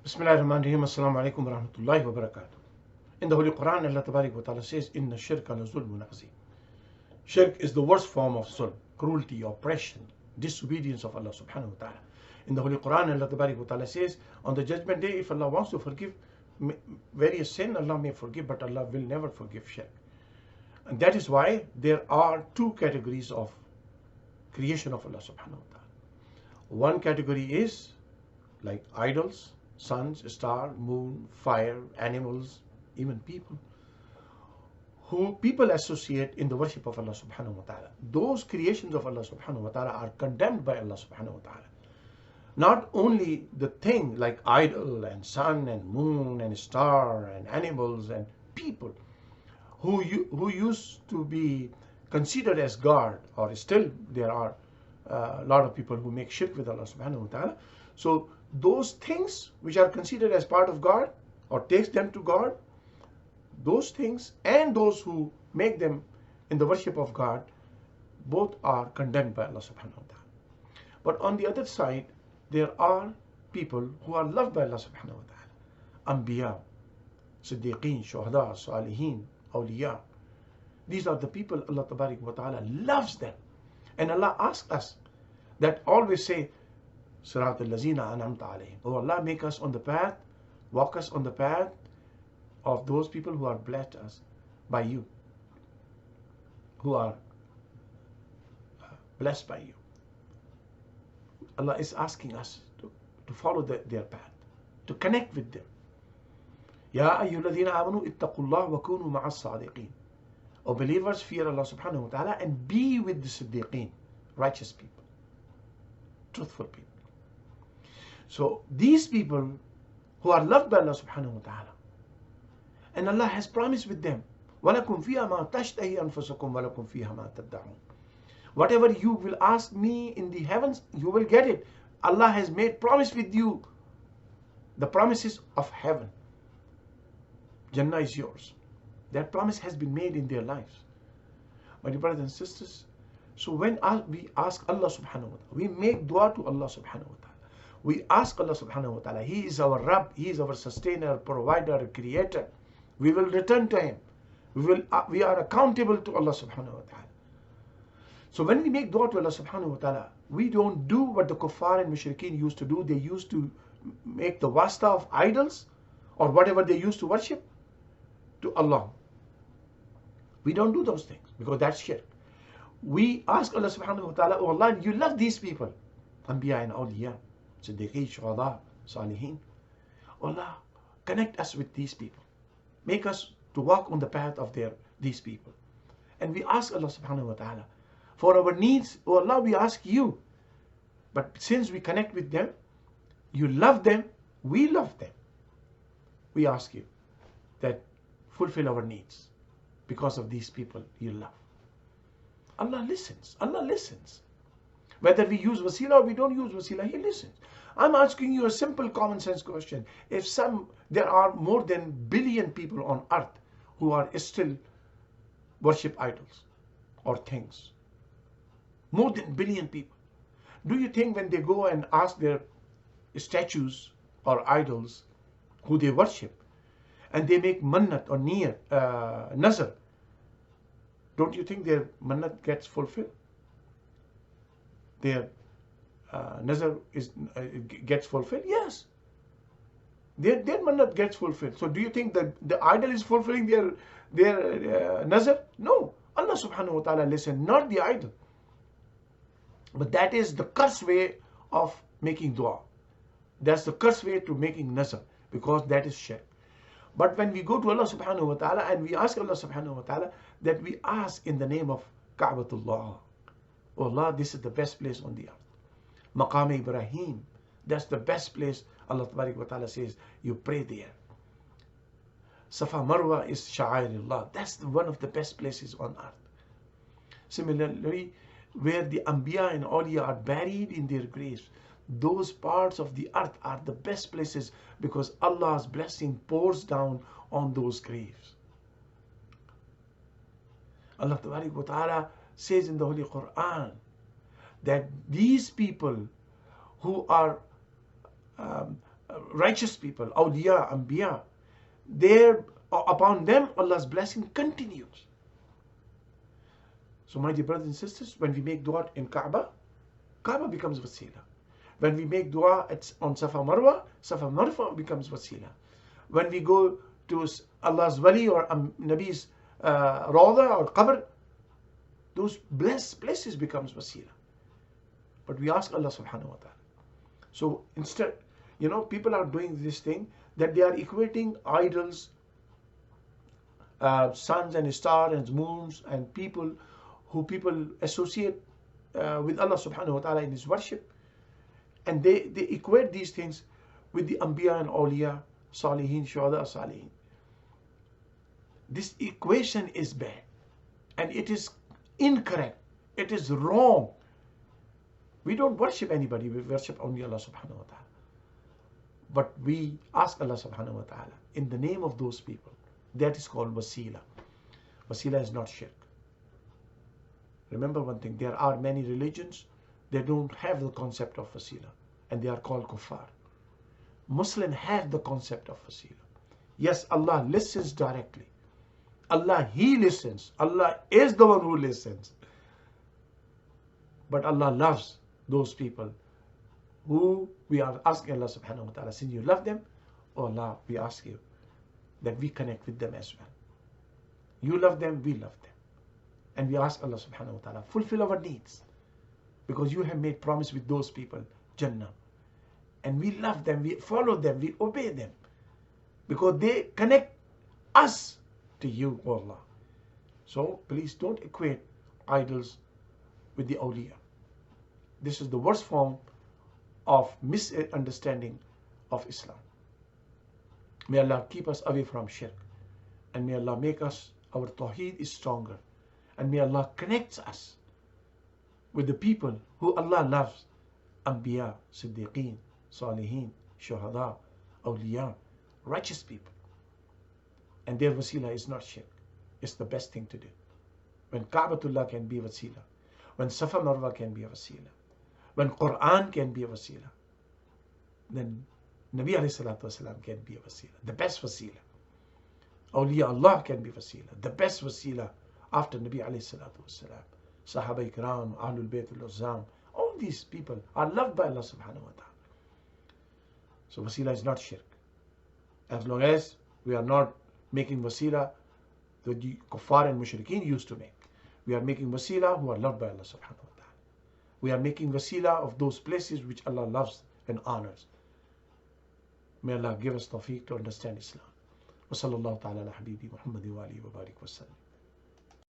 Bismillahirrahmanirrahim. Assalamu alaikum wa rahmatullahi wa barakatuh. In the Holy Quran, Allah Tabarak wa Ta'ala says, Inna shirka la zulmun azim. Shirk is the worst form of zulm, cruelty, oppression, disobedience of Allah subhanahu wa ta'ala. In the Holy Quran, Allah Tabarak wa Ta'ala says, on the judgment day, if Allah wants to forgive various sin, Allah may forgive, but Allah will never forgive shirk. And that is why there are two categories of creation of Allah subhanahu wa ta'ala. One category is like idols, suns, star, moon, fire, animals, even people, who people associate in the worship of Allah subhanahu wa ta'ala. Those creations of Allah subhanahu wa ta'ala are condemned by Allah subhanahu wa ta'ala. Not only the thing like idol and sun and moon and star and animals and people who used to be considered as God, or still there are a lot of people who make shirk with Allah subhanahu wa ta'ala. So those things which are considered as part of God or takes them to God, those things and those who make them in the worship of God, both are condemned by Allah subhanahu wa ta'ala. But on the other side, there are people who are loved by Allah subhanahu wa ta'ala. Anbiya, Siddiqeen, Shuhada, Salihin, Awliya. These are the people Allah Tabarak wa Ta'ala loves them. And Allah asks us that always say, Sirat al-lazina an'amta alayhim. Oh Allah, make us on the path, walk us on the path of those people who are blessed us by you, who are blessed by you. Allah is asking us to follow their path, to connect with them. Ya ayyuhalladhina amanu ittaqullah wa kunu ma'as sadiqin. O believers, fear Allah subhanahu wa ta'ala and be with the siddiqeen, righteous people, truthful people. So these people who are loved by Allah subhanahu wa ta'ala, and Allah has promised with them, وَلَكُمْ فِيهَا مَا تَشْتَهِي أَنفُسُكُمْ وَلَكُمْ فِيهَا مَا تَدَّعُونَ. Whatever you will ask me in the heavens, you will get it. Allah has made promise with you, the promises of heaven. Jannah is yours. That promise has been made in their lives. My dear brothers and sisters, so when we ask Allah subhanahu wa ta'ala, we make dua to Allah subhanahu wa ta'ala. We ask Allah subhanahu wa ta'ala, He is our Rabb, He is our sustainer, provider, creator. We will return to Him. We are accountable to Allah subhanahu wa ta'ala. So when we make dua to Allah subhanahu wa ta'ala, we don't do what the kuffar and mushrikeen used to do. They used to make the wasta of idols or whatever they used to worship to Allah. We don't do those things because that's shirk. We ask Allah subhanahu wa ta'ala, oh Allah, you love these people, Anbiya and Awliya, Siddiqeen, Shuhada, Salihin. Allah, connect us with these people. Make us to walk on the path of these people. And we ask Allah subhanahu wa ta'ala for our needs. Oh Allah, we ask you. But since we connect with them, you love them, we love them. We ask you that fulfill our needs because of these people you love. Allah listens. Allah listens. Whether we use Waseelah or we don't use Waseelah, He listens. I'm asking you a simple common sense question. If there are more than billion people on earth who are still worship idols or things, more than billion people, do you think when they go and ask their statues or idols who they worship, and they make mannat or nazar, don't you think their mannat gets fulfilled? Their nazar gets fulfilled? Yes. Their mannat gets fulfilled. So do you think that the idol is fulfilling their nazar? No. Allah subhanahu wa ta'ala listen, not the idol. But that is the curse way of making dua. That's the curse way to making nazar, because that is shirk. But when we go to Allah subhanahu wa ta'ala and we ask Allah subhanahu wa ta'ala, that we ask in the name of Ka'batullah. Oh Allah, this is the best place on the earth. Maqam Ibrahim, that's the best place. Allah Tabarak wa Ta'ala says, you pray there. Safa Marwa is Sha'airillah. That's one of the best places on earth. Similarly, where the Anbiya and Awliya are buried in their graves, those parts of the earth are the best places because Allah's blessing pours down on those graves. Allah Tabarak wa Ta'ala says in the Holy Quran that these people who are righteous people, awliya, anbiya, there upon them Allah's blessing continues. So my dear brothers and sisters, when we make dua in Kaaba, Kaaba becomes Waseelah. When we make dua on Safa Marwa becomes Waseelah. When we go to Allah's wali or Nabi's Rawda or Qabr, those blessed places becomes Waseelah. But we ask Allah subhanahu wa ta'ala. So instead, people are doing this thing that they are equating idols, suns and stars and moons and people who people associate with Allah subhanahu wa ta'ala in His worship. And they equate these things with the Anbiya and Awliya, Salihin, Shuhada, Salihin. This equation is bad. And it is incorrect. It is wrong. We don't worship anybody. We worship only Allah subhanahu wa ta'ala. But we ask Allah subhanahu wa ta'ala in the name of those people. That is called Waseelah. Waseelah is not shirk. Remember one thing, there are many religions, they don't have the concept of Waseelah, and they are called kuffar. Muslim have the concept of Waseelah. Yes, Allah listens directly. Allah, He listens. Allah is the one who listens. But Allah loves those people who we are asking Allah subhanahu wa ta'ala, since you love them, oh Allah, we ask you that we connect with them as well. You love them, we love them. And we ask Allah subhanahu wa ta'ala, fulfill our needs. Because you have made promise with those people, Jannah. And we love them, we follow them, we obey them. Because they connect us to you, O Allah. So please don't equate idols with the awliya. This is the worst form of misunderstanding of Islam. May Allah keep us away from shirk. And may Allah make us, our tawheed is stronger. And may Allah connect us with the people who Allah loves. Anbiya, Siddiqeen, Salihin, Shuhada, Awliya, righteous people. And their Waseelah is not shirk. It's the best thing to do. When Ka'batullah can be a Waseelah, when Safa Marwa can be a Waseelah, when Quran can be a Waseelah, then Nabi alayhi salatu wasalam can be a Waseelah, the best Waseelah. Awliya Allah can be Waseelah, the best Waseelah after Nabi alayhi salatu wasalam. Sahaba Ikram, Ahlul Bayt al-Uzzam, all these people are loved by Allah subhanahu wa ta'ala. So Waseelah is not shirk. As long as we are not making Waseelah that the kuffar and mushrikeen used to make. We are making Waseelah who are loved by Allah subhanahu wa ta'ala. We are making Waseelah of those places which Allah loves and honors. May Allah give us tawfiq to understand Islam. Wa sallallahu ta'ala ala habibi Muhammad wa alihi wa barik wa sallam.